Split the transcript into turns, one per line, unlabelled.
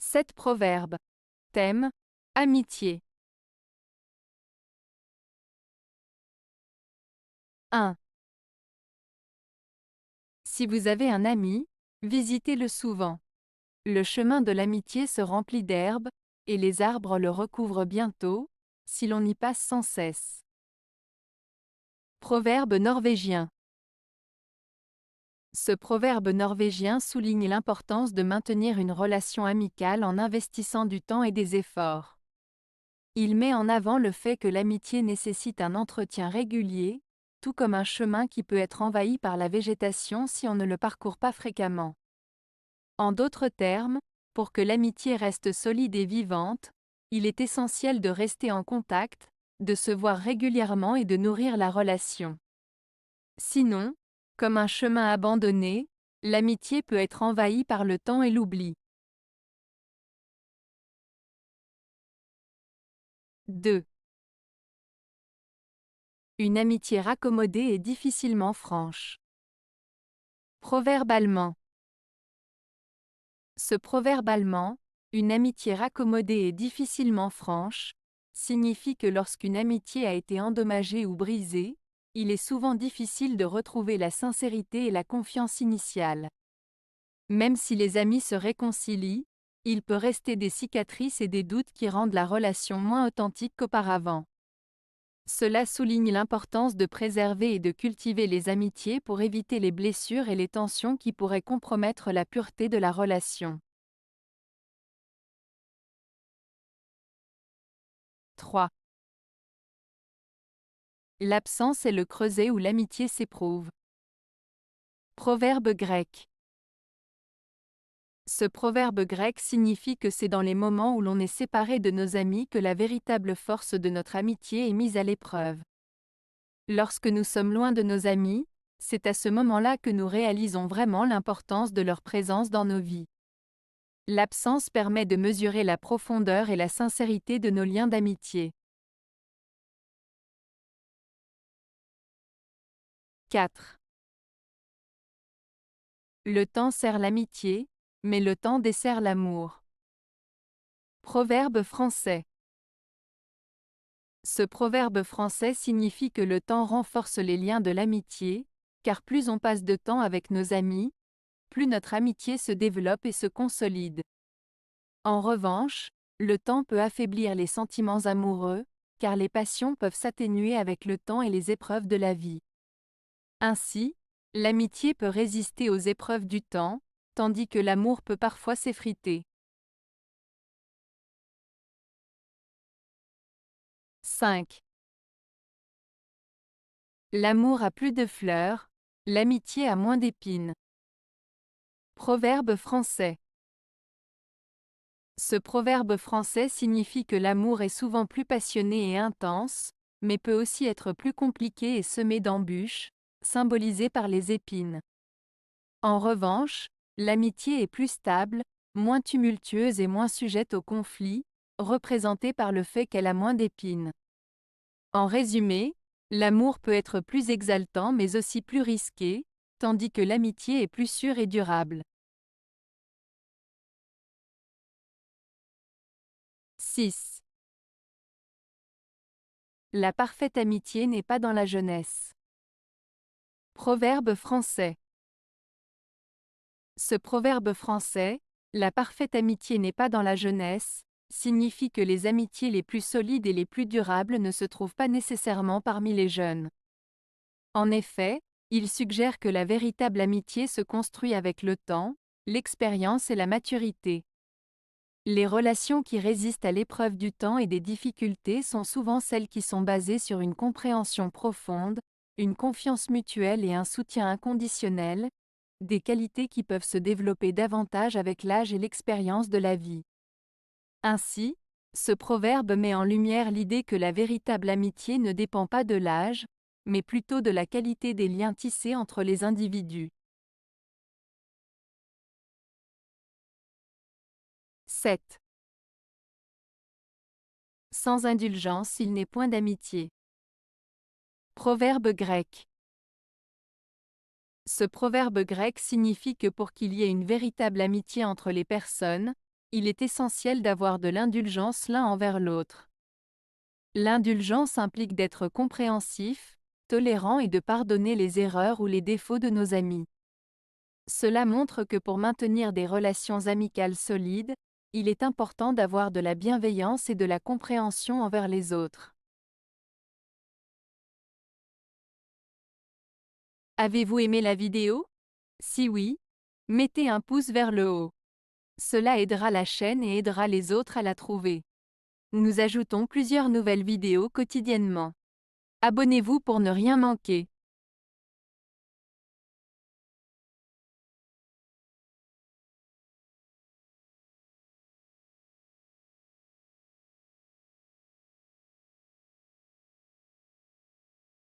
7 proverbes. Thème: amitié. 1. Si vous avez un ami, visitez-le souvent. Le chemin de l'amitié se remplit d'herbe, et les arbres le recouvrent bientôt, si l'on y passe sans cesse. Proverbe norvégien. Ce proverbe norvégien souligne l'importance de maintenir une relation amicale en investissant du temps et des efforts. Il met en avant le fait que l'amitié nécessite un entretien régulier, tout comme un chemin qui peut être envahi par la végétation si on ne le parcourt pas fréquemment. En d'autres termes, pour que l'amitié reste solide et vivante, il est essentiel de rester en contact, de se voir régulièrement et de nourrir la relation. Sinon, comme un chemin abandonné, l'amitié peut être envahie par le temps et l'oubli. 2. Une amitié raccommodée est difficilement franche. Proverbe allemand. Ce proverbe allemand, une amitié raccommodée et difficilement franche, signifie que lorsqu'une amitié a été endommagée ou brisée, il est souvent difficile de retrouver la sincérité et la confiance initiale. Même si les amis se réconcilient, il peut rester des cicatrices et des doutes qui rendent la relation moins authentique qu'auparavant. Cela souligne l'importance de préserver et de cultiver les amitiés pour éviter les blessures et les tensions qui pourraient compromettre la pureté de la relation. 3. L'absence est le creuset où l'amitié s'éprouve. Proverbe grec. Ce proverbe grec signifie que c'est dans les moments où l'on est séparé de nos amis que la véritable force de notre amitié est mise à l'épreuve. Lorsque nous sommes loin de nos amis, c'est à ce moment-là que nous réalisons vraiment l'importance de leur présence dans nos vies. L'absence permet de mesurer la profondeur et la sincérité de nos liens d'amitié. 4. Le temps sert l'amitié, mais le temps dessert l'amour. Proverbe français. Ce proverbe français signifie que le temps renforce les liens de l'amitié, car plus on passe de temps avec nos amis, plus notre amitié se développe et se consolide. En revanche, le temps peut affaiblir les sentiments amoureux, car les passions peuvent s'atténuer avec le temps et les épreuves de la vie. Ainsi, l'amitié peut résister aux épreuves du temps, tandis que l'amour peut parfois s'effriter. 5. L'amour a plus de fleurs, l'amitié a moins d'épines. Proverbe français. Ce proverbe français signifie que l'amour est souvent plus passionné et intense, mais peut aussi être plus compliqué et semé d'embûches, symbolisées par les épines. En revanche, l'amitié est plus stable, moins tumultueuse et moins sujette aux conflits, représentée par le fait qu'elle a moins d'épines. En résumé, l'amour peut être plus exaltant mais aussi plus risqué, tandis que l'amitié est plus sûre et durable. 6. La parfaite amitié n'est pas dans la jeunesse. Proverbe français. Ce proverbe français, la parfaite amitié n'est pas dans la jeunesse, signifie que les amitiés les plus solides et les plus durables ne se trouvent pas nécessairement parmi les jeunes. En effet, il suggère que la véritable amitié se construit avec le temps, l'expérience et la maturité. Les relations qui résistent à l'épreuve du temps et des difficultés sont souvent celles qui sont basées sur une compréhension profonde, une confiance mutuelle et un soutien inconditionnel, des qualités qui peuvent se développer davantage avec l'âge et l'expérience de la vie. Ainsi, ce proverbe met en lumière l'idée que la véritable amitié ne dépend pas de l'âge, mais plutôt de la qualité des liens tissés entre les individus. 7. Sans indulgence, il n'est point d'amitié. Proverbe grec. Ce proverbe grec signifie que pour qu'il y ait une véritable amitié entre les personnes, il est essentiel d'avoir de l'indulgence l'un envers l'autre. L'indulgence implique d'être compréhensif, tolérant et de pardonner les erreurs ou les défauts de nos amis. Cela montre que pour maintenir des relations amicales solides, il est important d'avoir de la bienveillance et de la compréhension envers les autres. Avez-vous aimé la vidéo? Si oui, mettez un pouce vers le haut. Cela aidera la chaîne et aidera les autres à la trouver. Nous ajoutons plusieurs nouvelles vidéos quotidiennement. Abonnez-vous pour ne rien manquer.